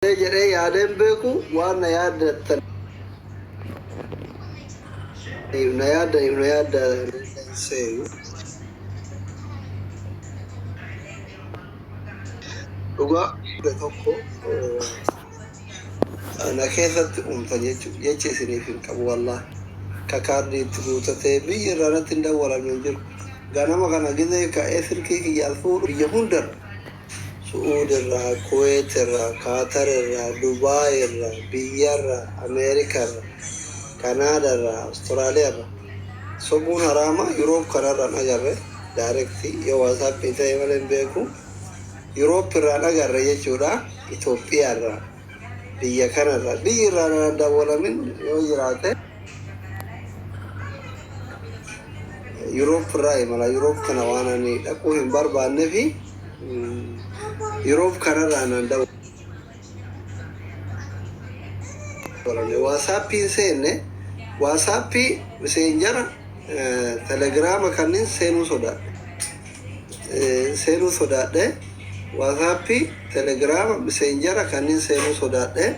جري يادم بيكو وانا ياد ياد سيو لغا بتوكو أنا كيفت يجي سني في الكاب والله كاردي تبوتة بي رانا تندور من جل غانا ما غانا جذا كأثر كي يالفور يهوندر سعود الرا كويت الرا قطر الرا دبي الرا بيار أمريكا الرا كندا الرا أستراليا الرا سبون هراما يوروب كندا نجاره دايركتي يو واتساب بيتا يملن بيكو يوروب رانا جاره يجورا إثيوبيا الرا بيا كندا بيا رانا داولا من يوجراته يوروب راي ملا يوروب كنوانا ني أكو هم باربان نفي يوروب كندا ننداو واتسابي سينه واتسابي مسنجر تليجرام كانين سينو سودا ده واتسابي تليجرام مسنجر كانين سينو سودا ده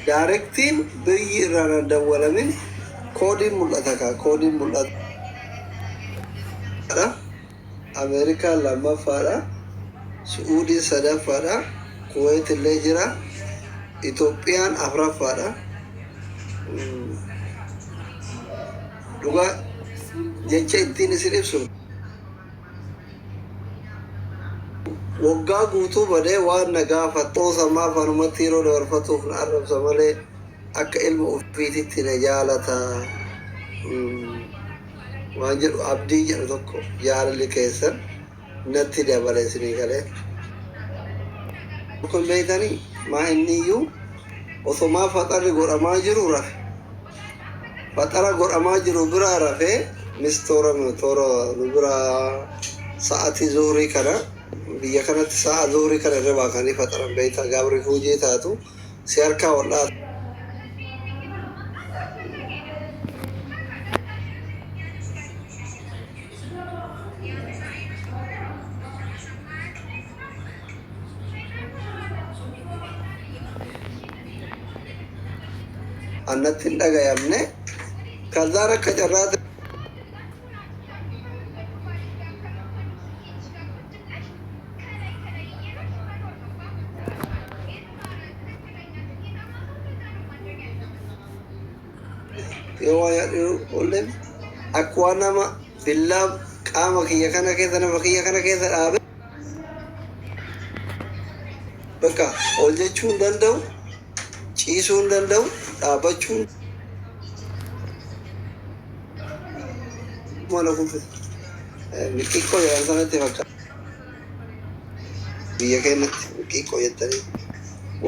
دايركتين بيرانا دولا من كودين ملاتكا كودين ملات أمريكا لما فارا سعودي سدا فارا كويت الليجرا إثيوبيان أفرا فارا لغا جنچه ittiin isin ibsu waggaa guutuu badee waan nagaa faxoo samaa fanumatti yeroo dabarfatuuf na arrabsa malee akka ilma ofiititti na jaalata waan jedhu abdii jedhu tokko jaalalli keessan natti dabale isinii galee kun beeytanii maa inni iyyuu osomaa faxarri godhamaa jiru rafe fatara godhamaa jiru biraa rafee mistoora nubira sa'atii zuhurii kana biyya kanatti sa'a zuhurii kana irra baakanii fataran beeyta gabri hujii taatu si harkaa wal'aa annatti hin dhagayamne kazaar akka carraate yoo waa yaadhu olleen akka waan nama billaa qaama kiyya kana keessa nama kiyya kana keessa dhaabe bakka ol jechuu hin danda'u ciisuu hin danda'u dhaabachuu mana kuufis miqiqqoo jedhan sanatti fakkaata biyya keenyatti miqiqqoo jettanii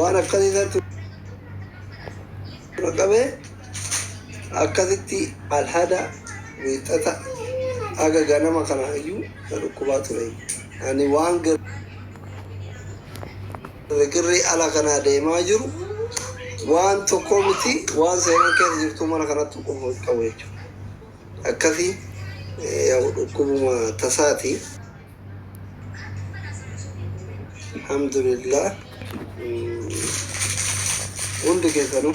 waan akkasiitti qabee akkasitti alhada wiixata aga ganama kana iyyuu na dhukkubaa ture ani waan girrii ala kanaa deemaa jiru waan tokko miti waan seenaa keessa jirtu mana kanatti qofa qabu jechuudha akkasii dhukkubuma tasaati alhamdulillah hundi keessanuu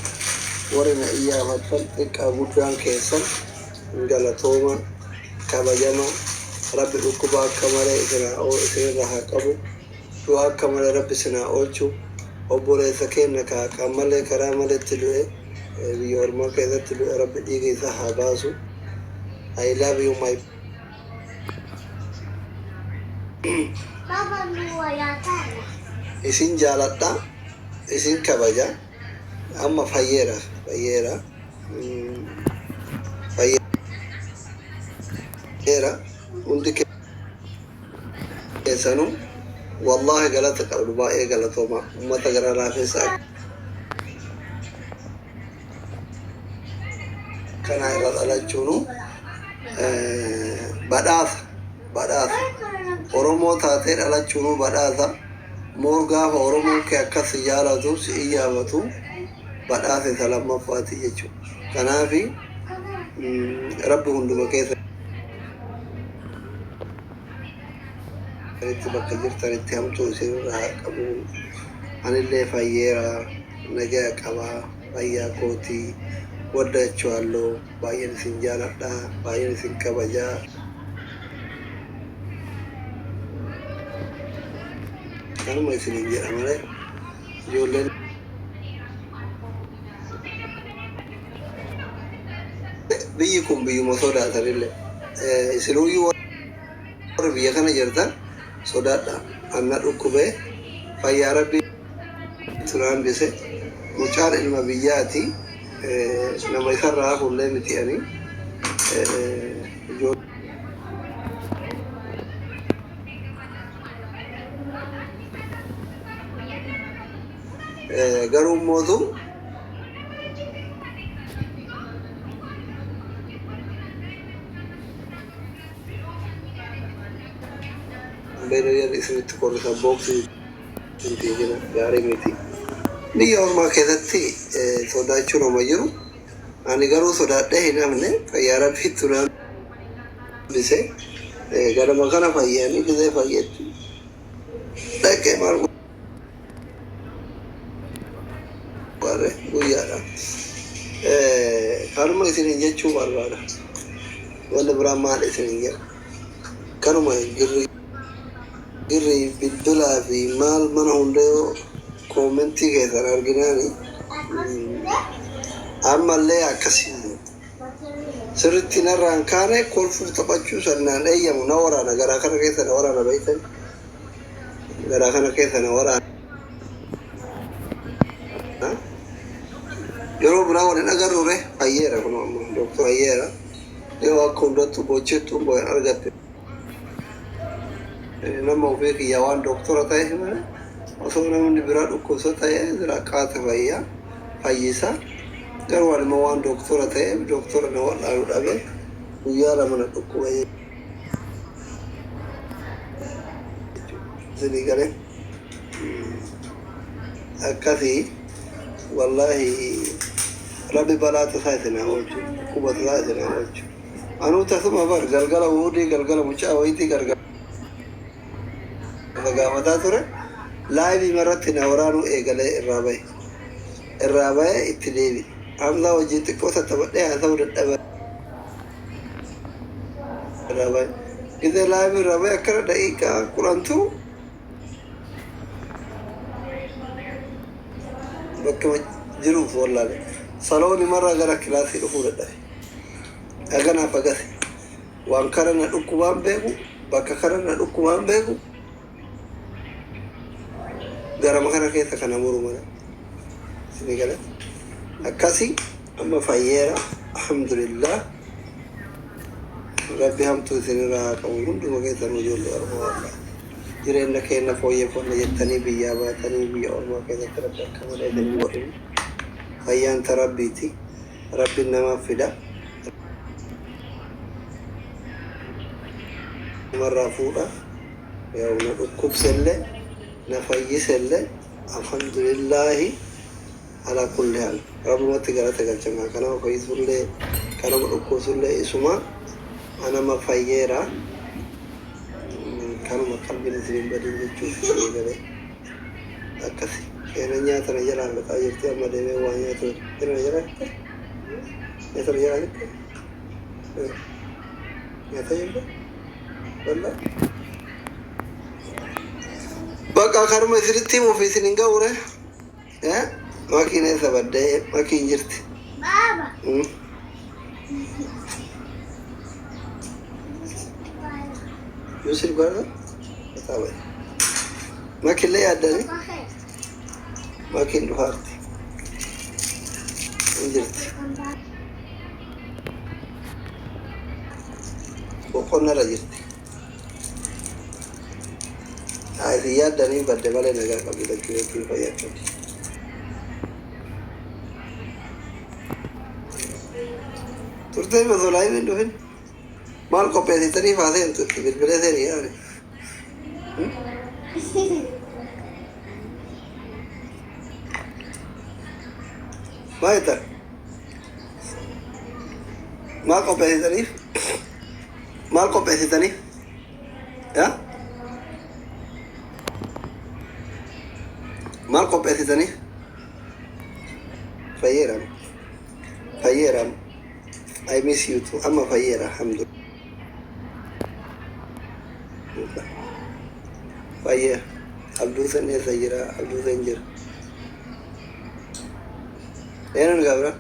warri na iyyaafatan xiqqaa guddaan keessan galatooma kabajama rabbi dhukkubaa akka malee isinirra haa qabu du'aa akka malee rabbi isinaa oolchu obboleessa keenya ka malee karaa maleetti du'e biyya ormaa keessatti du'e rabbi dhiiga isaa haa baasu I love you my isin jaaladha isin kabaja amma fayyeera hundi keessanuu wallahi galata qabdu baay'ee galatooma ummata gara laafeessa kana irra dhalachuunu badhaasa oromoo taatee dhalachuunu badhaasa moo gaafa oromoon kee akkas jaalatu si iyyaafatu badhaasa isa lammaffaati jechuudha kanaafi rabbi hunduma keessa bakka jirtanitti hamtuu isinirraa qabu anillee fayyeera nagaa qabaa fayyaa kootii waddachuwalloo baay'een isin jaaladha baay'een isin kabajaa kanuma isinin jedha malee ijoolleen biyyi kun biyyuma sodaatanillee isinuyyuu warri biyya kana jirtan sodaadha anna dhukkubee fayyaa rabbii turaan bise mucaan ilma biyyaati nama isarraa hafullee miti'anii garuu mootu beeyladoota isinitti qorrisa booksii jira gaarii miti biyya ormaa keessatti sodaachuun homa jiru ani garuu sodaadhee hin hafne fayyaa rabbii turaan bise ganama kana fayyanii gisee fayyetti dhaqee maal warre guyyaadha kanuma isinin jechuu barbaada wanni biraan maal isinin jedha kanuma girri bilbilaa fi maal mana hundee koomentii keessan arginaani ammallee akkasii sirritti narraan kaane kolfuu taphachuu sannaan eeyyamu na waraana garaa kana keessa na waraana beeytan garaa kana keessa na waraana yeroo biraa waliin agarruure fayyeera kun amma doktor fayyeera yoo akka hundattu bocheettu boyan argatte nama ofii kiyyaa waan doktora ta'e himane osoo namni biraa dhukkubsa ta'e qaata fayyaa fayyisaa garuu anima waan doktora ta'e doktora na wal'aanuu dhabe guyyaa lama na dhukkuba isinii galee akkasii wallaahi rabbi balaa tasaa isinaa oolchu dhukkuba tasaa isinaa oolchu anuu tasuma bar galgala wuudii galgala mucaa wayitii gargara gaafataa ture laayivii marratti na waraanuu eegalee irraa bahe itti deebi hamza hojii xiqqoo tattaafadhee haa ta'uu dadhabe irraa bahe gisee laayivii irraa bahe akkana daqiiqaa kudhantu bakka jiruuf wallaale salooni marraa gara kilaasii dhufuu dadhabe aganaaf agasi waan kana na dhukkubaan beeku bakka kana na dhukkubaan beeku garama kana keessa kana muru mana isinii gale akkasii amma fayyeera alhamdulillah rabbi hamtuu isinirraa haa qabu hunduma keessan ijoollee ormaa wallah jireenya keenya fooyyeffanna jettanii biyyaa baatanii biyya ormaa keessatti rabbi akka malee isinii godhinu fayyaan ta rabbiiti rabbiin namaaf fida namarraa fuudha yaa na dhukkubsellee نفيسله الحمد لله على كل حال رب ما تقرأ تقرأ كنا فيسله كنا مقصله اسمه أنا ما فيرا كنا ما قلبي نسيم بدين جوش كذا أكثر كنا نيا ترى جرا لك أجرت ما دين وانيا ترى جرا ترى جرا لك يا تجربة والله بقى كرم سرتي مو في سنين قورة ما كنا سبدة ما كنا جرت بابا يوسف قال تابع ما كنا يادني ما كنا فارتي جرت وقلنا رجلتي هذه يادني بدي بالي نجار قبيلة كيف يأكل ترتاح بذولاي من دهن مال كوبي تاني فاضي أنت بالبلاد ثاني يعني ما يتر مال كوبي تاني مال كوبي تاني يا maal qopheessitanii fayyeeram fayyeeram I miss you too amma fayyeera alhamdulillah fayyeera abduu san eessa jira abduu san jira eenyuun gabra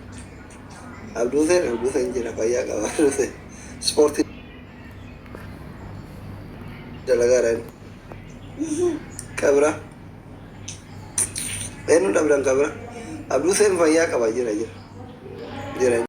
abduu san jira fayyaa qaba abduu san ispoortii dalagaadhaan qabra eenyuun dhabdan qabra abduu san fayyaa qaba jira